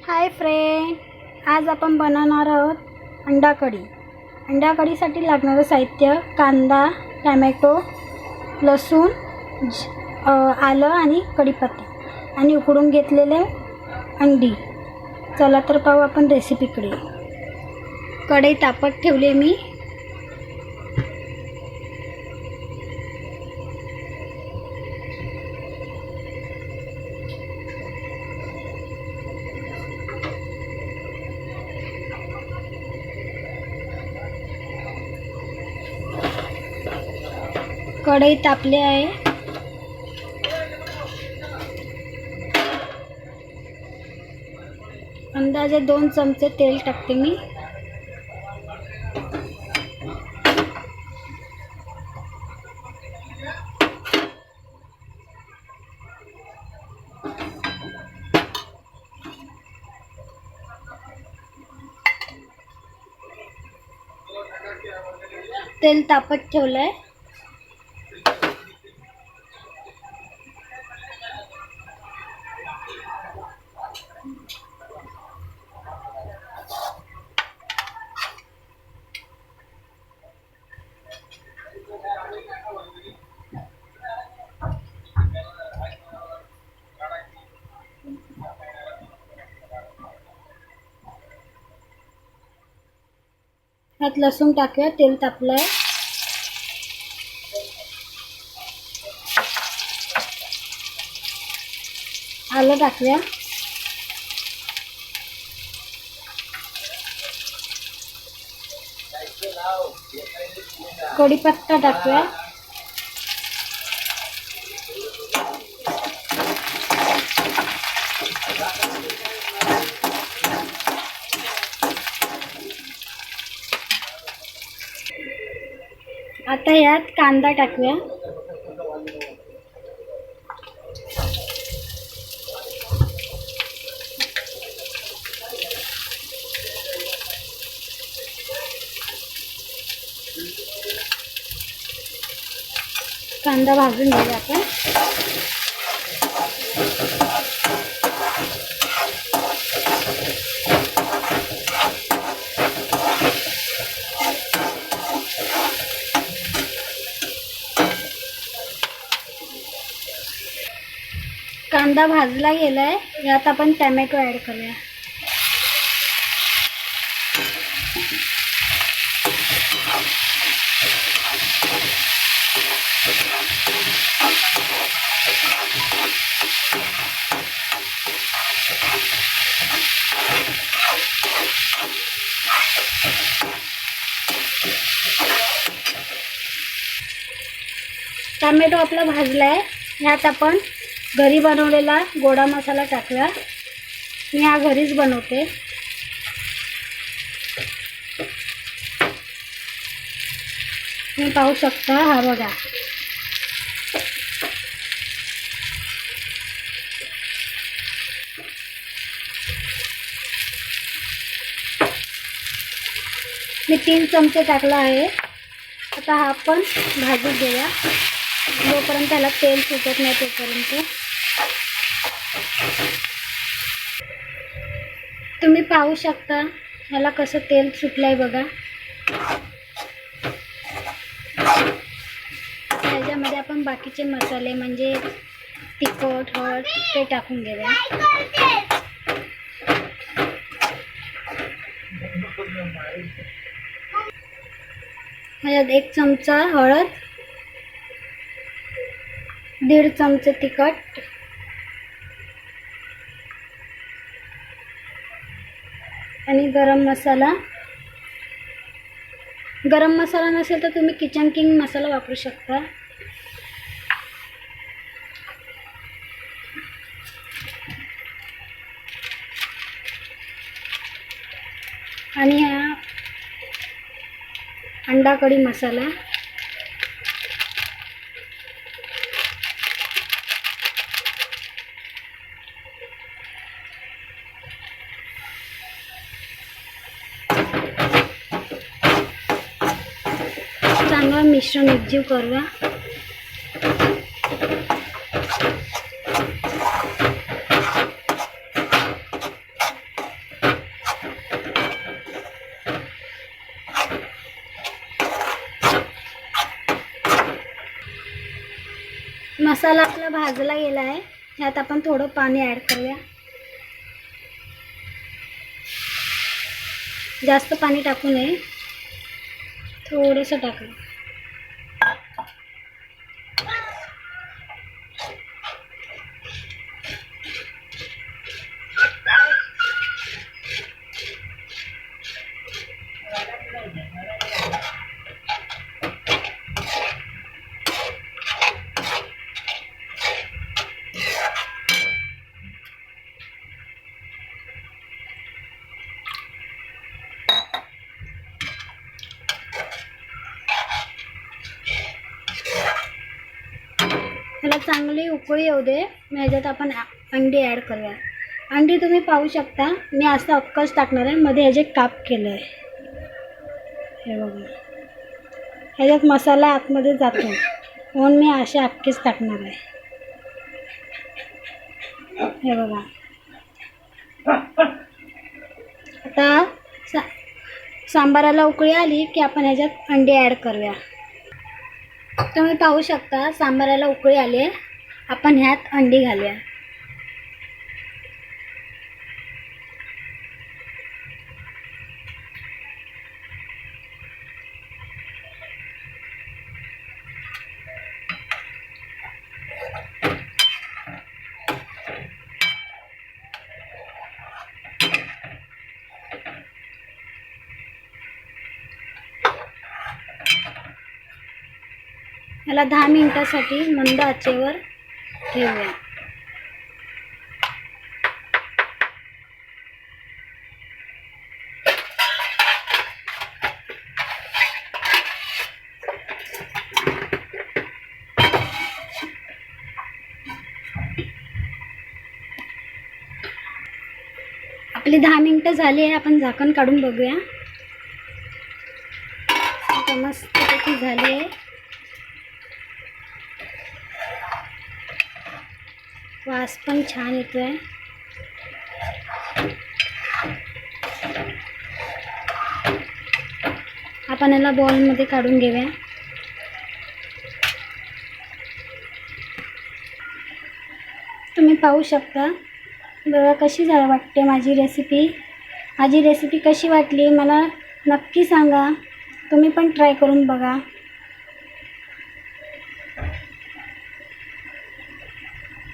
Hi friend, आज आपण बनवणार आहोत अंडा कढी. अंडा कढीसाठी लागणारं साहित्य: कांदा, टोमॅटो, लसूण, आलं आणि कढीपत्ता आणि उकडून घेतलेले अंडी. चला तर पाहू आपण रेसिपीकडे. कढई तापत ठेवली मी. कढई तापली आहे. अंदाजे 2 चमचे तेल टाकते मी. तेल तापत ठेवलंय. यात लसूण टाकूया. तेल तापलंय. आलं टाकूया. कढीपत्ता टाकूया. आता यात कांदा टाकूया. कांदा भाजून घेऊया आपण. कांदा भाजला गेलाय. यात आपण टोमॅटो ॲड करूया. टोमॅटो आपला भाजलाय. यात आपण घरी बनवलेला गोडा मसाला टाकूया. मी हा घरीच बनवते. तुम्ही पाहू शकता. हा बघा. मी 3 चमचे टाकला आहे. आता हा आपण भाजून घेऊया. जोपर्यंत त्याला तेल सुटत नाही तोपर्यंत. तुम्ही पाहू शकता ह्याला कसं तेल सुटलंय बघा. ह्याच्यामध्ये आपण बाकीचे मसाले म्हणजे तिखट, हळद ते टाकून घेऊया. ह्याच्यात 1 चमचा हळद, 1.5 चमचे तिखट, आणि गरम मसाला. गरम मसाला नसेल तर तुम्ही किचन किंग मसाला वापरू शकता. आणि हा अंडा कढी मसाला. चांगलं मिश्रण एकजीव करूया. मसाला आपला भाजला गेला आहे. ह्यात आपण थोडं पाणी ॲड करूया. जास्त पाणी टाकू नये, थोडंसं टाका. त्याला चांगली उकळी येऊ दे. मग ह्याच्यात आपण अंडी ॲड करूया. अंडी तुम्ही पाहू शकता, मी असं अक्कच टाकणार आहे. मध्ये ह्याचे काप केलं आहे, हे बघा. ह्याच्यात मसाला आतमध्ये जातो म्हणून मी असे अख्खेच टाकणार आहे, हे बघा. आता सांबाराला उकळी आली की आपण ह्याच्यात अंडी ॲड करूया. तुम्ही पाहू शकता सांबाराला उकळी आली आहे. आपण ह्यात अंडी घालूया. याला 10 मिनिटासाठी मंद आचेवर ठेवूया. आपली 10 मिनिटं झाली आहे. आपण झाकण काढून बघूया. आता मस्तपैकी झाली आहे. वास पण छान येतोय. आपण याला बॉलमध्ये काढून घेऊया. तुम्ही पाहू शकता बघा कशी वाटते माझी रेसिपी. माझी रेसिपी कशी वाटली मला नक्की सांगा. तुम्ही पण ट्राय करून बघा.